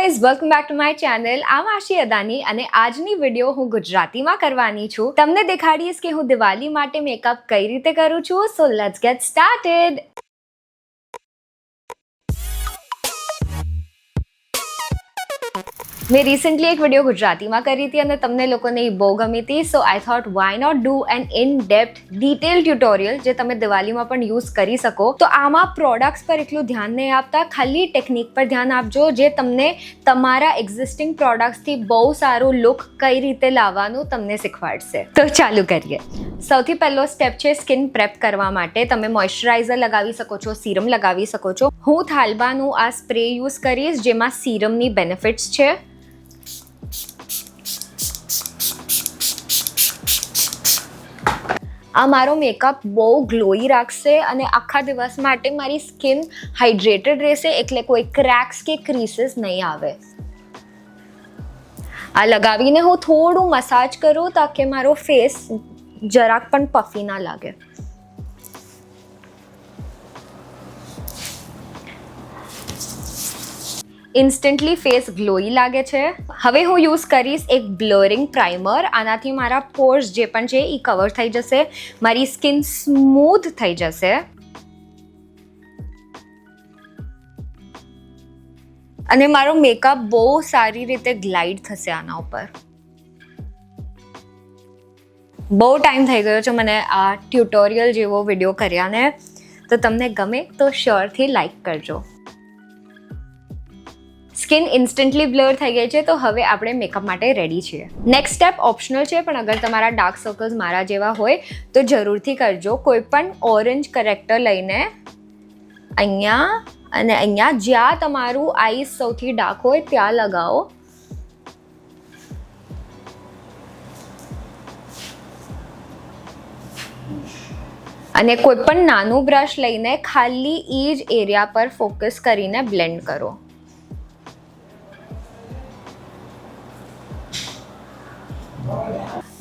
Guys, welcome back to my channel. આમ આશી અદાની અને આજની વિડીયો હું ગુજરાતીમાં કરવાની છું. તમને દેખાડીશ કે હું દિવાળી માટે મેકઅપ કઈ રીતે કરું છું. So let's gate started. મેં રિસેન્ટલી એક વિડીયો ગુજરાતીમાં કરી હતી અને તમને લોકોને એ બહુ ગમી હતી. So I thought why not do an in depth detail tutorial જે તમે દિવાળીમાં પણ યુઝ કરી શકો. તો આમાં પ્રોડક્ટ્સ પર એટલું ધ્યાન નહીં આપતા, ખાલી ટેકનિક પર ધ્યાન આપજો જે તમને તમારા એક્ઝિસ્ટિંગ પ્રોડક્ટ્સથી બહુ સારું લુક કઈ રીતે લાવવાનું તમને શીખવાડશે. તો ચાલુ કરીએ. સૌથી પહેલો સ્ટેપ છે સ્કિન પ્રેપ કરવા માટે. તમે મોઇશ્ચરાઇઝર લગાવી શકો છો, સીરમ લગાવી શકો છો. હું થાલ્બાનું આ સ્પ્રે યુઝ કરીશ જેમાં સીરમની બેનિફિટ્સ છે. આ મારો મેકઅપ બહુ ગ્લોઈ રાખશે અને આખા દિવસ માટે મારી સ્કિન હાઇડ્રેટેડ રહેશે, એટલે કોઈ ક્રેક્સ કે ક્રીસીસ નહીં આવે. આ લગાવીને હું થોડું મસાજ કરું તાકે મારો ફેસ જરાક પણ પફી ના લાગે. ઇન્સ્ટન્ટલી ફેસ ગ્લોઈ લાગે છે. હવે હું યુઝ કરીશ એક બ્લરિંગ પ્રાઇમર. આનાથી મારા પોર્સ જે પણ છે એ કવર થઈ જશે, મારી સ્કિન સ્મૂથ થઈ જશે અને મારો મેકઅપ બહુ સારી રીતે ગ્લાઇડ થશે આના ઉપર. બહુ ટાઈમ થઈ ગયો છે મને આ ટ્યુટોરિયલ જેવો વિડીયો કર્યાને, તો તમને ગમે તો શ્યોરથી લાઈક કરજો. સ્કિન ઇન્સ્ટન્ટલી બ્લર થઈ ગઈ છે, તો હવે આપણે મેકઅપ માટે રેડી છીએ. નેક્સ્ટ સ્ટેપ ઓપ્શનલ છે, પણ અગર તમારા ડાર્ક સર્કલ્સ મારા જેવા હોય તો જરૂરથી કરજો. કોઈ પણ ઓરેન્જ કરેક્ટર લઈને અહીંયા અને અહીંયા જ્યાં તમારું આઈસ સૌથી ડાર્ક હોય ત્યાં લગાવો. અને કોઈ પણ નાનું બ્રશ લઈને ખાલી એ જ એરિયા પર ફોકસ કરીને બ્લેન્ડ કરો.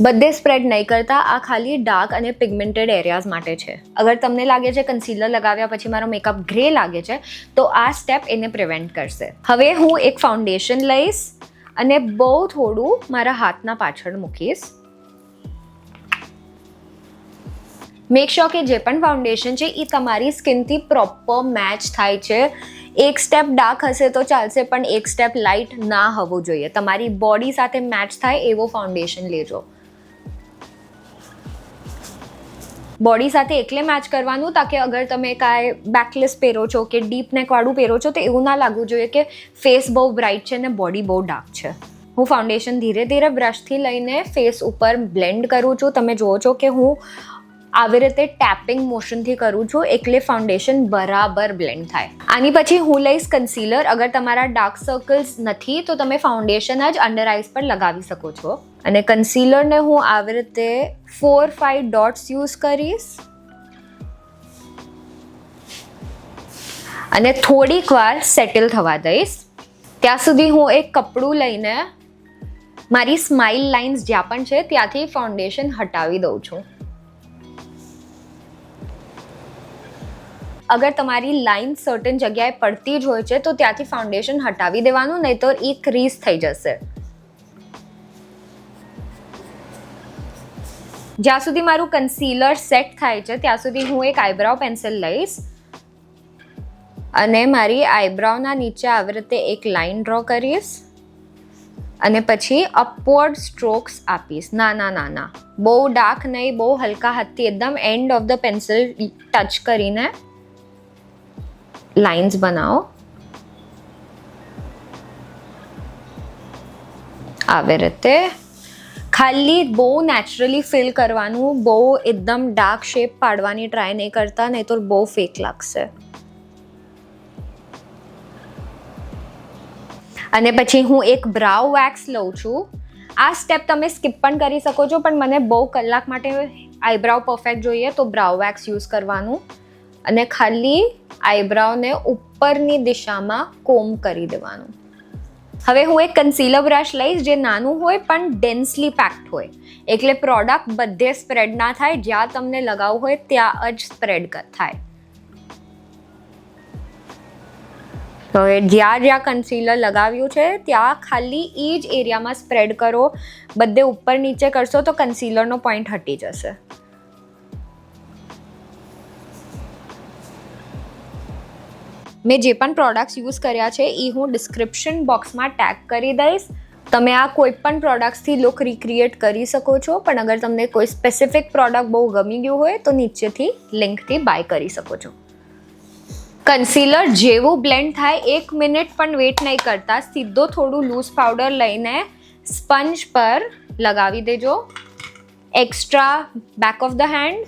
બધે સ્પ્રેડ નહીં કરતા, આ ખાલી ડાર્ક અને પિગમેન્ટેડ એરિયાઝ માટે છે. અગર તમને લાગે છે કન્સીલર લગાવ્યા પછી મારો મેકઅપ ગ્રે લાગે છે, તો આ સ્ટેપ એને પ્રિવેન્ટ કરશે. હવે હું એક ફાઉન્ડેશન લઈશ અને બહુ થોડું મારા હાથના પાછળ મૂકીશ. મેક શ્યોર કે જે પણ ફાઉન્ડેશન છે એ તમારી સ્કિનથી પ્રોપર મેચ થાય છે. એક સ્ટેપ ડાર્ક હશે તો ચાલશે, પણ એક સ્ટેપ લાઇટ ના હોવું જોઈએ. તમારી બોડી સાથે મેચ થાય એવો ફાઉન્ડેશન લેજો. બોડી સાથે એટલે મેચ કરવાનું તાકે અગર તમે કાંઈ બેકલેસ પહેરો છો કે ડીપ નેકવાળું પહેરો છો તો એવું ના લાગવું જોઈએ કે ફેસ બહુ બ્રાઇટ છે ને બોડી બહુ ડાર્ક છે. હું ફાઉન્ડેશન ધીરે ધીરે બ્રશથી લઈને ફેસ ઉપર બ્લેન્ડ કરું છું. તમે જુઓ છો કે હું આવી રીતે ટેપિંગ મોશનથી કરું છું, એટલે ફાઉન્ડેશન બરાબર બ્લેન્ડ થાય. આની પછી હું લઈશ કન્સીલર. અગર તમારા ડાર્ક સર્કલ્સ નથી તો તમે ફાઉન્ડેશન જ અંડર આઈઝ પર લગાવી શકો છો. અને કન્સીલરને હું આવી રીતે 4-5 ડોટ્સ યુઝ કરીશ અને થોડીક વાર સેટલ થવા દઈશ. ત્યાં સુધી હું એક કપડું લઈને મારી સ્માઇલ લાઇન્સ જ્યાં પણ છે ત્યાંથી ફાઉન્ડેશન હટાવી દઉં છું. અગર તમારી લાઇન સર્ટન જગ્યાએ પડતી જ હોય છે તો ત્યાંથી ફાઉન્ડેશન હટાવી દેવાનું, નહીં તો એ ક્રીઝ થઈ જશે. જ્યાં સુધી મારું કન્સીલર સેટ થાય છે ત્યાં સુધી હું એક આઈબ્રાવ પેન્સિલ લઈશ અને મારી આઈબ્રાવના નીચે આવી રીતે એક લાઇન ડ્રો કરીશ અને પછી અપવર્ડ સ્ટ્રોક્સ આપીશ. નાના નાના, બહુ ડાર્ક નહીં, બહુ હલકા હાથથી એકદમ end of the pencil touch કરીને લાઇન્સ બનાવો. આવી રીતે ખાલી બહુ નેચરલી ફીલ કરવાનું, બહુ એકદમ ડાર્ક શેપ પાડવાની ટ્રાય નહીં કરતા, નહીં તો બહુ ફેક લાગશે. અને પછી હું એક બ્રાઉ વેક્સ લઉં છું. આ સ્ટેપ તમે સ્કીપ પણ કરી શકો છો, પણ મને બહુ કલાક માટે આઈબ્રાવ પરફેક્ટ જોઈએ તો બ્રાઉ વેક્સ યુઝ કરવાનું અને ખાલી આઈબ્રાવને ઉપરની દિશામાં કોમ્બ કરી દેવાનું. હવે હું એક કન્સીલર બ્રશ લઈશ જે નાનું હોય પણ ડેન્સલી પેક્ડ હોય, એટલે પ્રોડક્ટ બધે સ્પ્રેડ ના થાય, જ્યાં તમને લગાવવું હોય ત્યાં જ સ્પ્રેડ થાય. હવે જ્યાં કન્સીલર લગાવ્યું છે ત્યાં ખાલી એ જ એરિયામાં સ્પ્રેડ કરો. બધે ઉપર નીચે કરશો તો કન્સીલરનો પોઈન્ટ હટી જશે. મેં જે પણ પ્રોડક્ટ્સ યુઝ કર્યા છે એ હું ડિસ્ક્રિપ્શન બોક્સમાં ટેગ કરી દઈશ. તમે આ કોઈ પણ પ્રોડક્ટ્સથી લુક રિક્રિએટ કરી શકો છો, પણ અગર તમને કોઈ સ્પેસિફિક પ્રોડક્ટ બહુ ગમી ગયું હોય તો નીચેથી લિંકથી બાય કરી શકો છો. કન્સીલર જેવું બ્લેન્ડ થાય 1 મિનિટ પણ વેટ નહીં કરતા, સીધો થોડું લૂઝ પાવડર લઈને સ્પંજ પર લગાવી દેજો. Extra back of the hand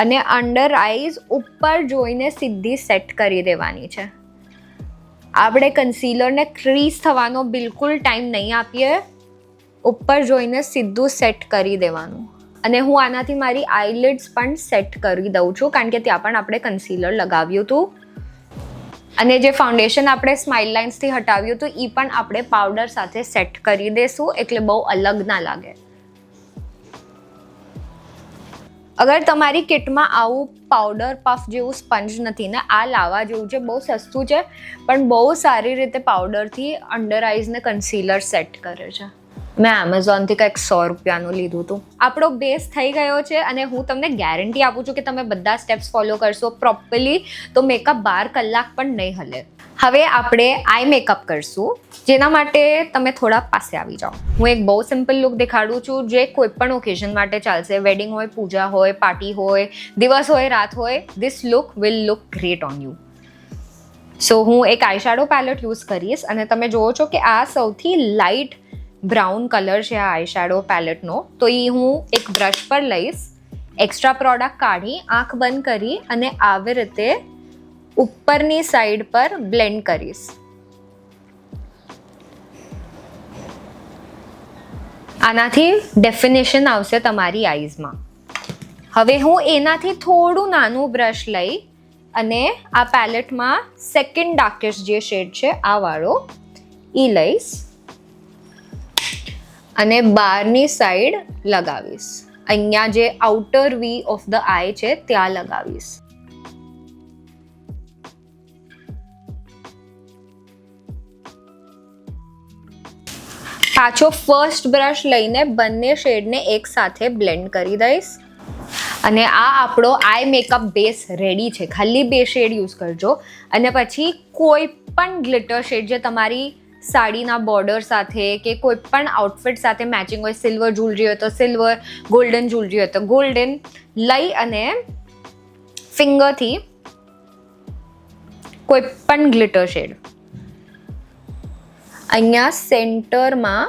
અને અંડર આઈઝ ઉપર જોઈને સીધી સેટ કરી દેવાની છે. આપણે કન્સીલરને ક્રીઝ થવાનો બિલકુલ ટાઈમ નહીં આપીએ, ઉપર જોઈને સીધું સેટ કરી દેવાનું. અને હું આનાથી મારી આઈલિડ્સ પણ સેટ કરી દઉં છું, કારણ કે ત્યાં પણ આપણે કન્સીલર લગાવ્યું હતું. અને જે ફાઉન્ડેશન આપણે સ્માઇલ લાઇન્સથી હટાવ્યું હતું એ પણ આપણે પાવડર સાથે સેટ કરી દઈશું, એટલે બહુ અલગ ના લાગે. અગર તમારી કિટમાં આવું પાવડર પફ જેવું સ્પંજ નથી ને, આ લાવવા જેવું છે, બહુ સસ્તું છે પણ બહુ સારી રીતે પાવડરથી અંડર આઈઝને કન્સીલર સેટ કરે છે. મેં એમેઝોનથી કંઈક 100 રૂપિયાનું લીધું હતું. આપણો બેઝ થઈ ગયો છે અને હું તમને ગેરંટી આપું છું કે તમે બધા સ્ટેપ્સ ફોલો કરશો પ્રોપરલી તો મેકઅપ 12 કલાક પણ નહીં હલે. હવે આપણે આઈ મેકઅપ કરશું, જેના માટે તમે થોડા પાસે આવી જાઓ. હું એક બહુ સિમ્પલ લુક દેખાડું છું જે કોઈ પણ ઓકેઝન માટે ચાલશે. વેડિંગ હોય, પૂજા હોય, પાર્ટી હોય, દિવસ હોય, રાત હોય, this look will look great on you. So હું એક આઈ શેડો પેલેટ યુઝ કરીશ અને તમે જુઓ છો કે આ સૌથી લાઇટ બ્રાઉન કલર છે આ આઈ શેડો પેલેટનો. તો એ હું એક બ્રશ પર લઈશ, એક્સ્ટ્રા પ્રોડક્ટ કાઢી આંખ બંધ કરી અને આવી રીતે ઉપરની સાઈડ પર બ્લેન્ડ કરીશ. આનાથી ડેફિનેશન આવશે તમારી આઈઝમાં. હવે હું એનાથી થોડું નાનું બ્રશ લઈ અને આ પેલેટમાં સેકન્ડ ડાર્કેસ્ટ જે શેડ છે આ વાળો એ લઈશ અને બહારની સાઈડ લગાવીશ. અહીંયા જે આઉટર વી ઓફ ધ આઈ છે ત્યાં લગાવીશ. પાછો ફર્સ્ટ બ્રશ લઈને બંને શેડને એક સાથે બ્લેન્ડ કરી દઈશ. અને આ આપણો આઈ મેકઅપ બેઝ રેડી છે. ખાલી 2 શેડ યુઝ કરજો અને પછી કોઈ પણ ગ્લિટર શેડ જે તમારી સાડીના બોર્ડર સાથે કે કોઈ પણ આઉટફિટ સાથે મેચિંગ હોય, સિલ્વર જ્વેલરી હોય તો સિલ્વર, ગોલ્ડન જ્વેલરી હોય તો ગોલ્ડન, લઈ અને ફિંગરથી કોઈ પણ ગ્લિટર શેડ અહીંયા સેન્ટરમાં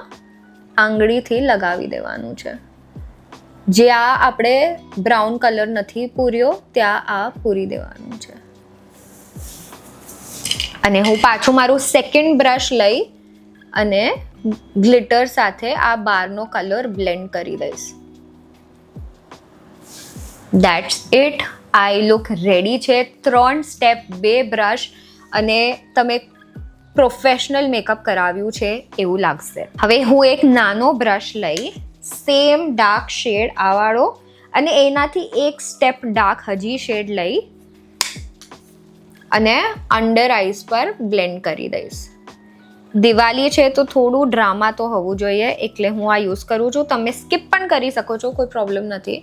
આંગળીથી લગાવી દેવાનું છે. જ્યાં આપણે બ્રાઉન કલર નથી પૂર્યો ત્યાં આ પૂરી દેવાનું છે. અને હું પાછું મારું સેકન્ડ બ્રશ લઈ અને ગ્લિટર સાથે આ બહારનો કલર બ્લેન્ડ કરી દઈશ. That's it. I look ready છે. 3 સ્ટેપ, 2 બ્રશ અને તમે પ્રોફેશનલ મેકઅપ કરાવ્યું છે એવું લાગશે. હવે હું એક નાનો બ્રશ લઈ સેમ ડાર્ક શેડ આ વાળો અને એનાથી એક સ્ટેપ ડાર્ક હજી શેડ લઈ અને અંડર આઈઝ પર બ્લેન્ડ કરી દઈશ. દિવાળી છે તો થોડું ડ્રામા તો હોવું જોઈએ એટલે હું આ યુઝ કરું છું. તમે સ્કીપ પણ કરી શકો છો, કોઈ પ્રોબ્લેમ નથી.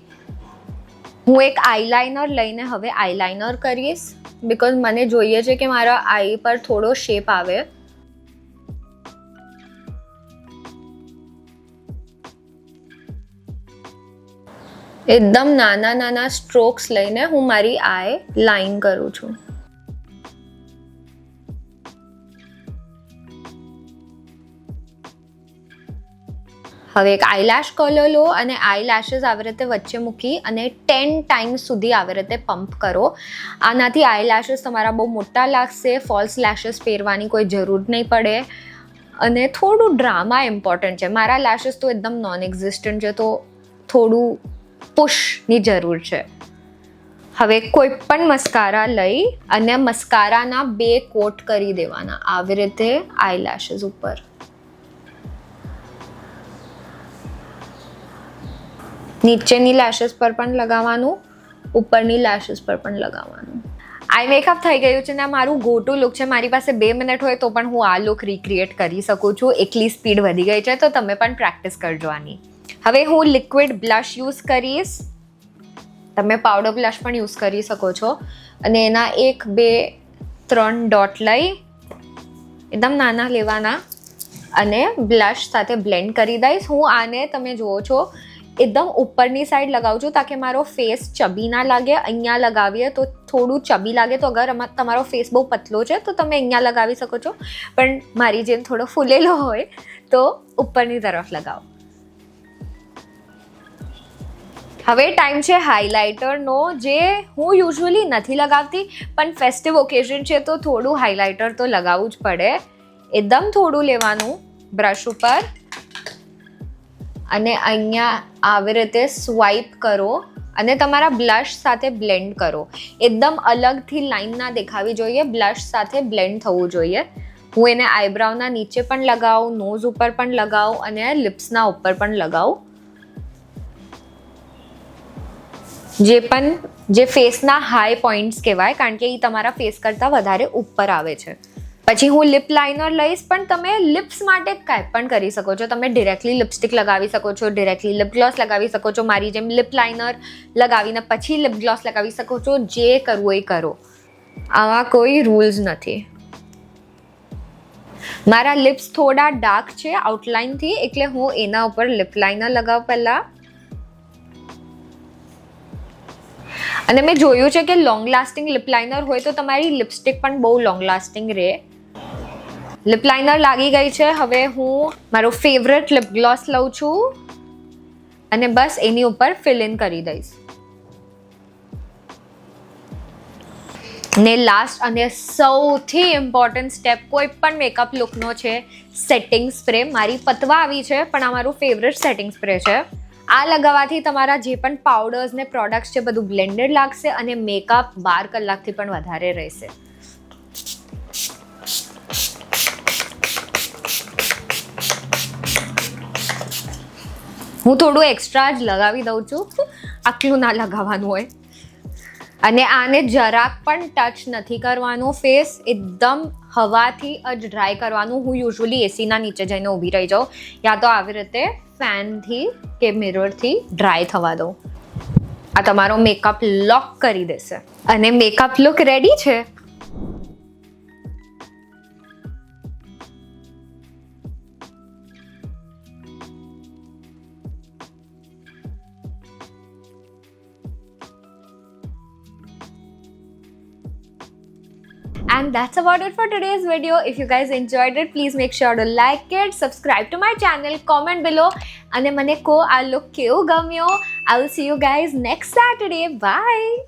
હું એક આઈલાઇનર લઈને હવે આઈલાઇનર કરીશ બિકોઝ મને જોઈએ છે કે મારા આઈ પર થોડો શેપ આવે. એકદમ નાના નાના સ્ટ્રોક્સ લઈને હું મારી આઈ લાઇન કરું છું. હવે એક આઈલેશ કલર લો અને આઈલેશેસ આવી રીતે વચ્ચે મૂકી અને 10 ટાઈમ્સ સુધી આવી રીતે પંપ કરો. આનાથી આઈલેશેસ તમારા બહુ મોટા લાગશે. ફોલ્સ લેશેસ પહેરવાની કોઈ જરૂર નહીં પડે અને થોડું ડ્રામા ઇમ્પોર્ટન્ટ છે. મારા લેશેસ તો એકદમ નોન એક્ઝિસ્ટન્ટ છે તો થોડું પુશની જરૂર છે. હવે કોઈ પણ મસ્કારા લઈ અને મસ્કારાના 2 કોટ કરી દેવાના આવી રીતે આઈલેશેસ ઉપર. નીચેની લેશેસ પર પણ લગાવવાનું, ઉપરની લેશેસ પર પણ લગાવવાનું. આઈ મેકઅપ થઈ ગયું છે ને મારું ગો ટુ લુક છે. મારી પાસે 2 મિનિટ હોય તો પણ હું આ લુક રિક્રિએટ કરી શકું છું. એટલી સ્પીડ વધી ગઈ છે, તો તમે પણ પ્રેક્ટિસ કરજો આની. હવે હું લિક્વિડ બ્લશ યુઝ કરીશ. તમે પાવડર બ્લશ પણ યુઝ કરી શકો છો. અને એના 1 2 3 ડોટ લઈ એકદમ નાના લેવાના અને બ્લશ સાથે બ્લેન્ડ કરી દઈશ. હું આને તમે જુઓ છો એકદમ ઉપરની સાઈડ લગાવું છું તાકે મારો ફેસ ચબી ના લાગે. અહીંયા લગાવીએ તો થોડું ચબી લાગે, તો અગર તમારો ફેસ બહુ પતલો છે તો તમે અહીંયા લગાવી શકો છો, પણ મારી જેમ થોડો ફૂલેલો હોય તો ઉપરની તરફ લગાવો. હવે ટાઈમ છે હાઇલાઇટરનો, જે હું યુઝ્યુઅલી નથી લગાવતી, પણ ફેસ્ટિવ ઓકેઝન છે તો થોડું હાઇલાઇટર તો લગાવવું જ પડે. એકદમ થોડું લેવાનું બ્રશ ઉપર અને અહીંયા આવી રીતે સ્વાઇપ કરો અને તમારા બ્લશ સાથે બ્લેન્ડ કરો. એકદમ અલગથી લાઈન ના દેખાવી જોઈએ, બ્લશ સાથે બ્લેન્ડ થવું જોઈએ. હું એને આઈબ્રાવના નીચે પણ લગાવું, નોઝ ઉપર પણ લગાવું અને લિપ્સના ઉપર પણ લગાવું. જે ફેસના હાઈ પોઈન્ટ્સ કહેવાય, કારણ કે એ તમારા ફેસ કરતાં વધારે ઉપર આવે છે. પછી હું લિપ લાઇનર લઈશ, પણ તમે લિપ્સ માટે કાંઈ પણ કરી શકો છો. તમે ડિરેક્ટલી લિપસ્ટિક લગાવી શકો છો, ડિરેક્ટલી લિપ ગ્લોસ લગાવી શકો છો, મારી જેમ લિપ લાઇનર લગાવીને પછી લિપ ગ્લોસ લગાવી શકો છો. જે કરવું એ કરો, આવા કોઈ રૂલ્સ નથી. મારા લિપ્સ થોડા ડાર્ક છે આઉટલાઇનથી, એટલે હું એના ઉપર લિપ લાઇનર લગાવું પહેલાં. અને મેં જોયું છે કે લોંગ લાસ્ટિંગ લિપ લાઇનર હોય તો તમારી લિપસ્ટિક પણ બહુ લોંગ લાસ્ટિંગ રહે. લિપ લાઇનર લાગી ગઈ છે. હવે હું મારો ફેવરેટ લિપ ગ્લોસ લઉં છું અને બસ એની ઉપર ફિલ ઇન કરી દઈશ. ને લાસ્ટ અને સૌથી ઇમ્પોર્ટન્ટ સ્ટેપ કોઈ પણ મેકઅપ લુકનો છે સેટિંગ સ્પ્રે. મારી પતવા આવી છે, પણ આ મારું ફેવરેટ સેટિંગ સ્પ્રે છે. આ લગાવવાથી તમારા જે પણ પાવડર્સ ને પ્રોડક્ટ્સ છે બધું બ્લેન્ડેડ લાગશે અને મેકઅપ 12 કલાકથી પણ વધારે રહેશે. હું થોડું એક્સ્ટ્રા જ લગાવી દઉં છું, આટલું ના લગાવવાનું હોય. અને આને જરાક પણ ટચ નથી કરવાનું. ફેસ એકદમ હવાથી જ ડ્રાય કરવાનું. હું યુઝ્યુઅલી એસીના નીચે જઈને ઊભી રહી જાઉં, યા તો આવી રીતે ફેનથી કે મિરરથી ડ્રાય થવા દઉં. આ તમારો મેકઅપ લોક કરી દેશે અને મેકઅપ લુક રેડી છે. And that's about it for today's video. If you guys enjoyed it, please make sure to like it, subscribe to my channel, comment below અને મને કો આ લુક કેવું ગમ્યો. I will see you guys next Saturday. Bye.